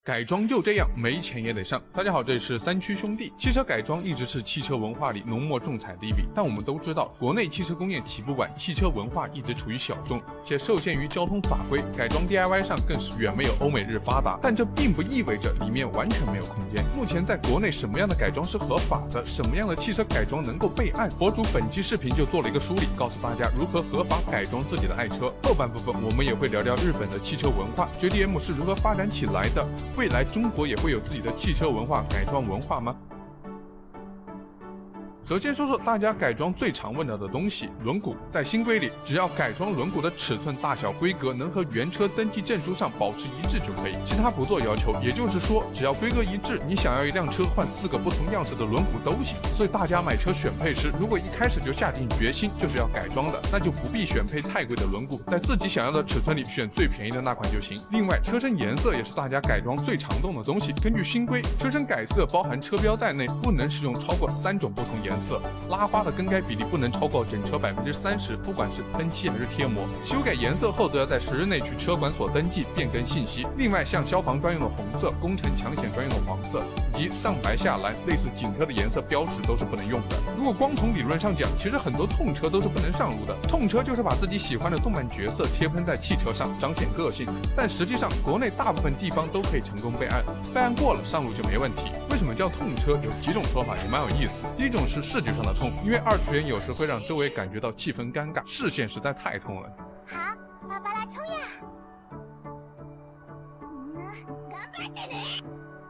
改装就这样，没钱也得上。大家好，这里是三驱兄弟。汽车改装一直是汽车文化里浓墨重彩的一笔，但我们都知道，国内汽车工业起步晚，汽车文化一直处于小众，且受限于交通法规，改装 DIY 上更是远没有欧美日发达。但这并不意味着里面完全没有空间。目前在国内，什么样的改装是合法的？什么样的汽车改装能够备案？博主本期视频就做了一个梳理，告诉大家如何合法改装自己的爱车。后半部分我们也会聊聊日本的汽车文化 ，JDM 是如何发展起来的。未来中国也会有自己的汽车文化、改装文化吗？首先说说大家改装最常问到的东西，轮毂。在新规里，只要改装轮毂的尺寸、大小、规格能和原车登记证书上保持一致就可以，其他不做要求。也就是说，只要规格一致，你想要一辆车换4个不同样式的轮毂都行。所以大家买车选配时，如果一开始就下定决心就是要改装的，那就不必选配太贵的轮毂，在自己想要的尺寸里选最便宜的那款就行。另外，车身颜色也是大家改装最常动的东西。根据新规，车身改色包含车标在内，不能使用超过3种不同颜色。拉花的更改比例不能超过整车30%，不管是喷漆还是贴膜。修改颜色后都要在10日内去车管所登记变更信息。另外，像消防专用的红色、工程抢险专用的黄色，以及上白下蓝类似警车的颜色标识都是不能用的。如果光从理论上讲，其实很多痛车都是不能上路的。痛车就是把自己喜欢的动漫角色贴喷在汽车上，彰显个性。但实际上，国内大部分地方都可以成功备案，备案过了上路就没问题。为什么叫痛车？有几种说法也蛮有意思。第一种是视觉上的痛，因为2次元有时会让周围感觉到气氛尴尬，视线实在太痛了。好，芭芭拉冲呀！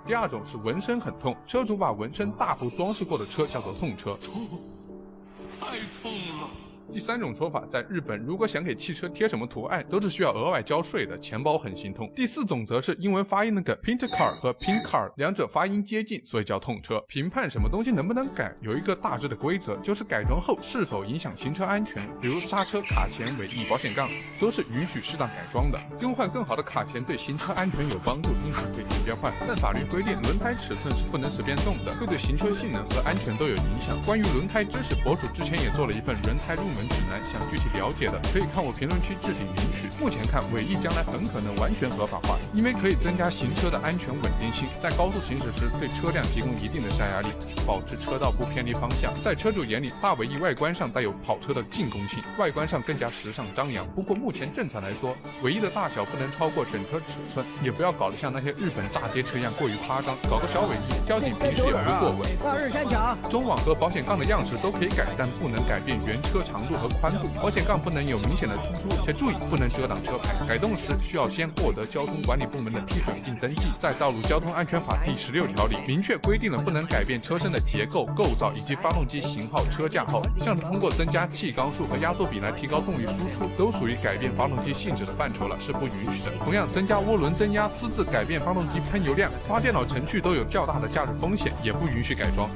第二种是纹身很痛，车主把纹身大幅装饰过的车叫做痛车。太痛了。第三种说法，在日本，如果想给汽车贴什么图案，都是需要额外交税的，钱包很心痛。第四种则是英文发音那个 paint car 和 pink car 两者发音接近，所以叫痛车。评判什么东西能不能改，有一个大致的规则，就是改装后是否影响行车安全，比如刹车、卡钳、尾翼、保险杠，都是允许适当改装的。更换更好的卡钳对行车安全有帮助，因此可以随便换。但法律规定，轮胎尺寸是不能随便动的，会对行车性能和安全都有影响。关于轮胎知识，博主之前也做了一份轮胎入门指南，想具体了解的可以看我评论区置顶领取。目前看，尾翼将来很可能完全合法化，因为可以增加行车的安全稳定性，在高速行驶时对车辆提供一定的下压力，保持车道不偏离方向。在车主眼里，大尾翼外观上带有跑车的进攻性，外观上更加时尚张扬。不过目前政策来说，尾翼的大小不能超过整车尺寸，也不要搞得像那些日本大街车一样过于夸张，搞个小尾翼，交警平时也不会过问。大日现场，中网和保险杠的样式都可以改，但不能改变原车长度和宽度。保险杠不能有明显的突出，且注意不能遮挡车牌。改动时需要先获得交通管理部门的批准并登记。在《道路交通安全法》第16条里，明确规定了不能改变车身的结构、构造以及发动机型号、车架号，像是通过增加气缸数和压缩比来提高动力输出，都属于改变发动机性质的范畴了，是不允许的。同样，增加涡轮增压私自改变发动机喷油量、发电脑程序都有较大的驾驶风险，也不允许改装。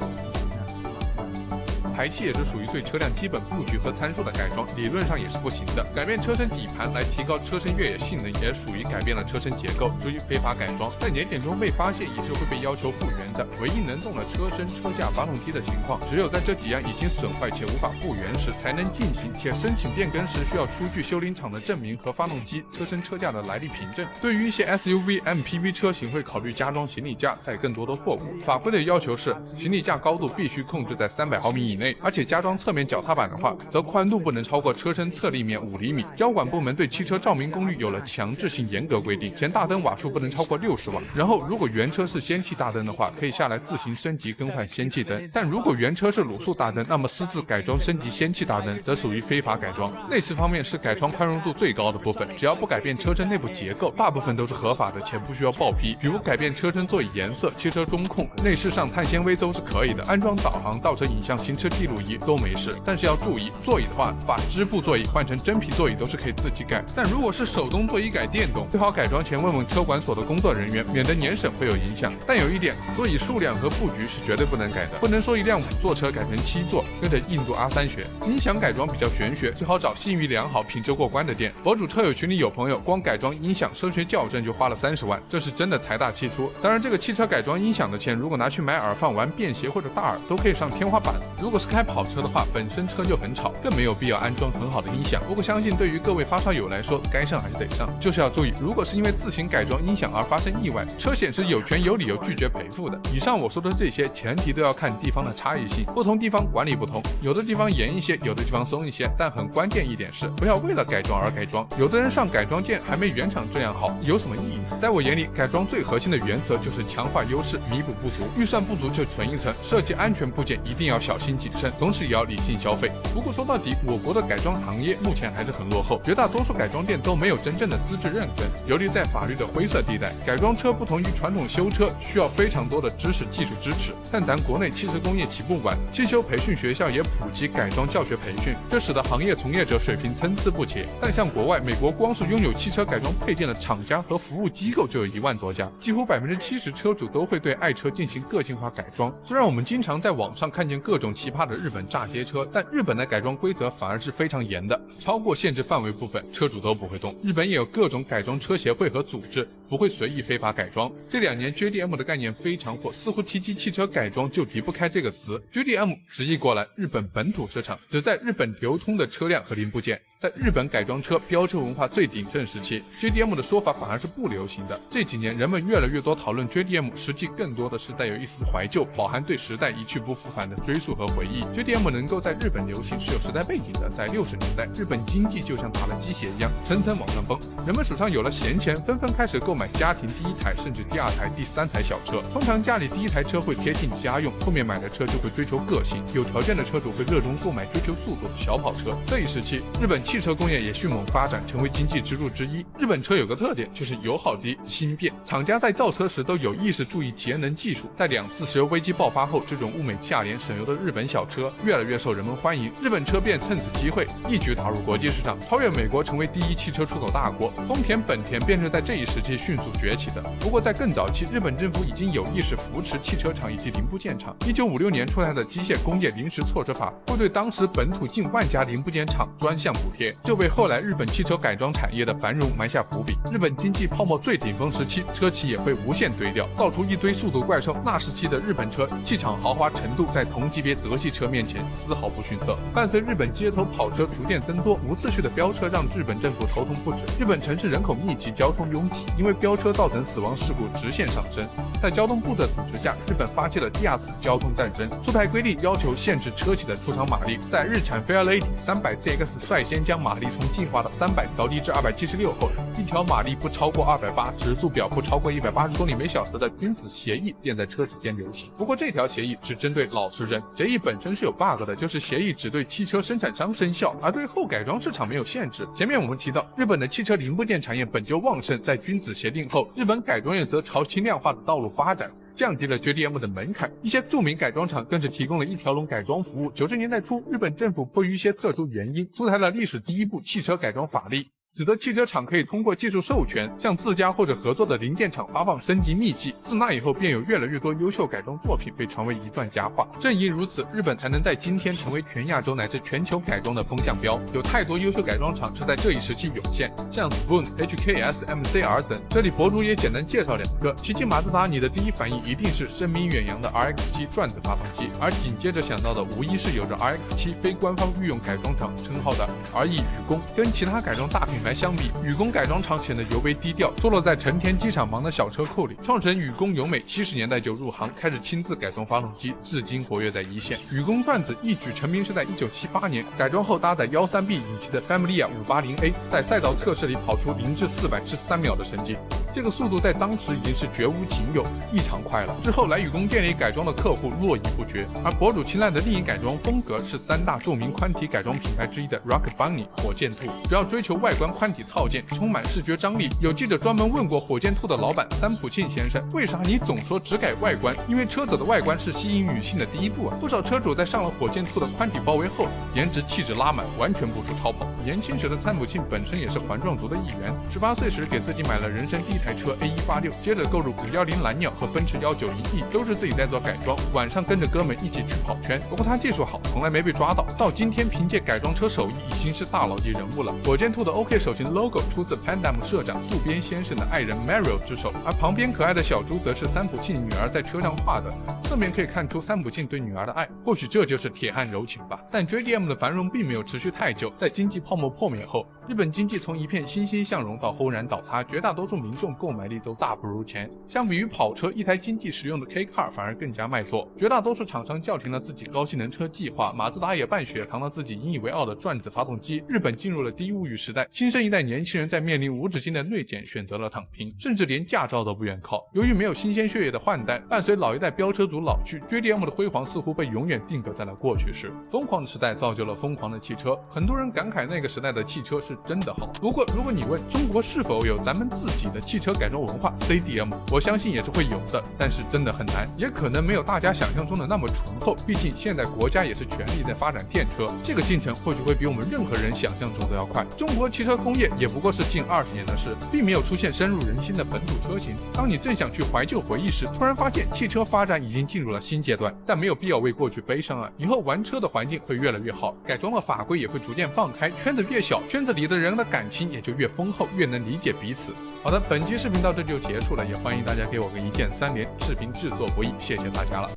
排气也是属于对车辆基本布局和参数的改装，理论上也是不行的。改变车身底盘来提高车身越野性能，也属于改变了车身结构，属于非法改装。在年检中被发现，也是会被要求复原的。唯一能动的车身、车架、发动机的情况，只有在这几样已经损坏且无法复原时才能进行，且申请变更时需要出具修理厂的证明和发动机、车身、车架的来历凭证。对于一些 SUV、MPV 车型会考虑加装行李架，载更多的货物。法规的要求是，行李架高度必须控制在300毫米以内。而且加装侧面脚踏板的话，则宽度不能超过车身侧立面5厘米。交管部门对汽车照明功率有了强制性严格规定，前大灯瓦数不能超过60瓦。然后，如果原车是氙气大灯的话，可以下来自行升级更换氙气灯；但如果原车是卤素大灯，那么私自改装升级氙气大灯，则属于非法改装。内饰方面是改装宽容度最高的部分，只要不改变车身内部结构，大部分都是合法的且不需要报批。比如改变车身座椅颜色、汽车中控、内饰上碳纤维都是可以的，安装导航、倒车影像、行车记录仪都没事。但是要注意，座椅的话，把织布座椅换成真皮座椅都是可以自己改，但如果是手动座椅改电动，最好改装前问问车管所的工作人员，免得年审会有影响。但有一点，座椅数量和布局是绝对不能改的，不能说一辆5座车改成7座，跟着印度阿3学。音响改装比较玄学，最好找信誉良好、品质过关的店。博主车友群里有朋友光改装音响声学校正就花了30万，这是真的财大气粗。当然，这个汽车改装音响的钱，如果拿去买耳放、玩便携或者大耳，都可以上天花板。如果是开跑车的话，本身车就很吵，更没有必要安装很好的音响。不过相信对于各位发烧友来说，该上还是得上，就是要注意，如果是因为自行改装音响而发生意外，车险是有权有理由拒绝赔付的。以上我说的这些前提都要看地方的差异性，不同地方管理不同，有的地方严一些，有的地方松一些，但很关键一点是，不要为了改装而改装。有的人上改装件还没原厂质量好，有什么意义？在我眼里，改装最核心的原则就是强化优势，弥补不足。预算不足就存一存，设计安全部件一定要小心谨慎，同时也要理性消费。不过说到底，我国的改装行业目前还是很落后，绝大多数改装店都没有真正的资质认证，游离在法律的灰色地带。改装车不同于传统修车，需要非常多的知识技术支持，但咱国内汽车工业起步晚，汽修培训学校也普及改装教学培训，这使得行业从业者水平参差不齐。但像国外，美国光是拥有汽车改装配件的厂家和服务机构就有1万多家，几乎70%车主都会对爱车进行个性化改装。虽然我们经常在网上看见各种奇葩的日本炸街车，但日本的改装规则反而是非常严的，超过限制范围部分，车主都不会动。日本也有各种改装车协会和组织，不会随意非法改装。这2年 JDM 的概念非常火，似乎提及汽车改装就离不开这个词。JDM 直译过来，日本本土市场，指在日本流通的车辆和零部件。在日本改装车飙车文化最鼎盛时期， JDM 的说法反而是不流行的。这几年人们越来越多讨论 JDM， 实际更多的是带有一丝怀旧，饱含对时代一去不复返的追溯和回忆。 JDM 能够在日本流行是有时代背景的，在60年代，日本经济就像打了鸡血一样层层往上蹦，人们手上有了闲钱，纷纷开始购买家庭第1台甚至第2台、第3台小车。通常家里第1台车会贴近家用，后面买的车就会追求个性，有条件的车主会热衷购买追求速度的小跑车。这一时期，日本汽车工业也迅猛发展，成为经济支柱之一。日本车有个特点，就是油耗低、轻便，厂家在造车时都有意识注意节能技术。在2次石油危机爆发后，这种物美价廉、省油的日本小车越来越受人们欢迎，日本车便趁此机会一举打入国际市场，超越美国成为第1汽车出口大国。丰田、本田便是在这一时期迅速崛起的。不过在更早期，日本政府已经有意识扶持汽车厂以及零部件厂。1956年出台的机械工业临时措施法，会对当时本土近10000家零部件厂专项补贴，这为后来日本汽车改装产业的繁荣埋下伏笔。日本经济泡沫最顶峰时期，车企也会无限堆掉，造出一堆速度怪兽。那时期的日本车气场豪华程度在同级别德系车面前丝毫不逊色。伴随日本街头跑车逐渐增多，无次序的飙车让日本政府头痛不止。日本城市人口密集，交通拥挤，因为飙车造成死亡事故直线上升。在交通部的组织下，日本发起了第2次交通战争，出台规定要求限制车企的出厂马力。在日产 Fairlady 300ZX 率先将马力从进化的300调低至276后，一条马力不超过280、时速表不超过180公里每小时的君子协议便在车企间流行。不过这条协议只针对老实人，协议本身是有 bug 的，就是协议只对汽车生产商生效，而对后改装市场没有限制。前面我们提到，日本的汽车零部件产业本就旺盛，在君子协定后，日本改装业则朝轻量化的道路发展，降低了 JDM 的门槛。一些著名改装厂更是提供了一条龙改装服务。90年代初，日本政府迫于一些特殊原因，出台了历史第1部汽车改装法令，使得汽车厂可以通过技术授权向自家或者合作的零件厂发放升级秘籍。自那以后，便有越来越多优秀改装作品被传为一段佳话。正因如此，日本才能在今天成为全亚洲乃至全球改装的风向标。有太多优秀改装厂是在这一时期涌现，像 Spoon、HKS、MCR 等。这里博主也简单介绍2个。提起马自达，你的第一反应一定是声名远扬的 RX-7 转子发动机，而紧接着想到的无疑是有着 RX-7 非官方御用改装厂称号的 RE 宇宫。跟其他改装大品牌相比，宇宫改装厂显得尤为低调，坐落在成田机场旁的小车库里。创始人宇宫由美70年代就入行，开始亲自改装发动机，至今活跃在一线。宇宫转子一举成名是在1978年，改装后搭载 13B 引擎的 Familia 580A， 在赛道测试里跑出0至400至3秒的成绩。这个速度在当时已经是绝无仅有，异常快了。之后来宇宫店里改装的客户络绎不绝，而博主青睐的另一改装风格是3大著名宽体改装品牌之一的 Rocket Bunny 火箭兔，主要追求外观宽体套件，充满视觉张力。有记者专门问过火箭兔的老板三浦庆先生，为啥你总说只改外观？因为车子的外观是吸引女性的第一步啊。不少车主在上了火箭兔的宽体包围后，颜值气质拉满，完全不输超跑。年轻时的三浦庆本身也是环状族的一员，18岁时给自己买了人生第台车 A186，接着购入510蓝鸟和奔驰190E，都是自己在做改装，晚上跟着哥们一起去跑圈。不过他技术好，从来没被抓到，到今天凭借改装车手艺已经是大佬级人物了。火箭兔的 OK 手型 logo 出自 Pandam 社长渡边先生的爱人 Mario 之手，而旁边可爱的小猪则是三浦庆女儿在车上画的，侧面可以看出三浦庆对女儿的爱，或许这就是铁汉柔情吧。但 JDM 的繁荣并没有持续太久，在经济泡沫破灭后，日本经济从一片欣欣向荣到轰然倒塌，绝大多数民众购买力都大不如前。相比于跑车，一台经济实用的 K Car 反而更加卖座，绝大多数厂商叫停了自己高性能车计划，马自达也半血糖了自己引以为傲的转子发动机。日本进入了低物欲时代，新生一代年轻人在面临无止境的锐减，选择了躺平，甚至连驾照都不愿考。由于没有新鲜血液的换代，伴随老一代飙车族老去， JDM 的辉煌似乎被永远定格在了过去时。疯狂的时代造就了疯狂的汽车，很多人感慨那个时代的汽车是真的好。不过如果你问中国是否有咱们自己的汽车改装文化 CDM， 我相信也是会有的，但是真的很难，也可能没有大家想象中的那么醇厚。毕竟现在国家也是全力在发展电车，这个进程或许会比我们任何人想象中都要快。中国汽车工业也不过是近20年的事，并没有出现深入人心的本土车型。当你正想去怀旧回忆时，突然发现汽车发展已经进入了新阶段，但没有必要为过去悲伤啊！以后玩车的环境会越来越好，改装的法规也会逐渐放开，圈子越小，圈子里的人的感情也就越丰厚，越能理解彼此。好的，本期视频到这就结束了，也欢迎大家给我个一键3连，视频制作不易，谢谢大家了。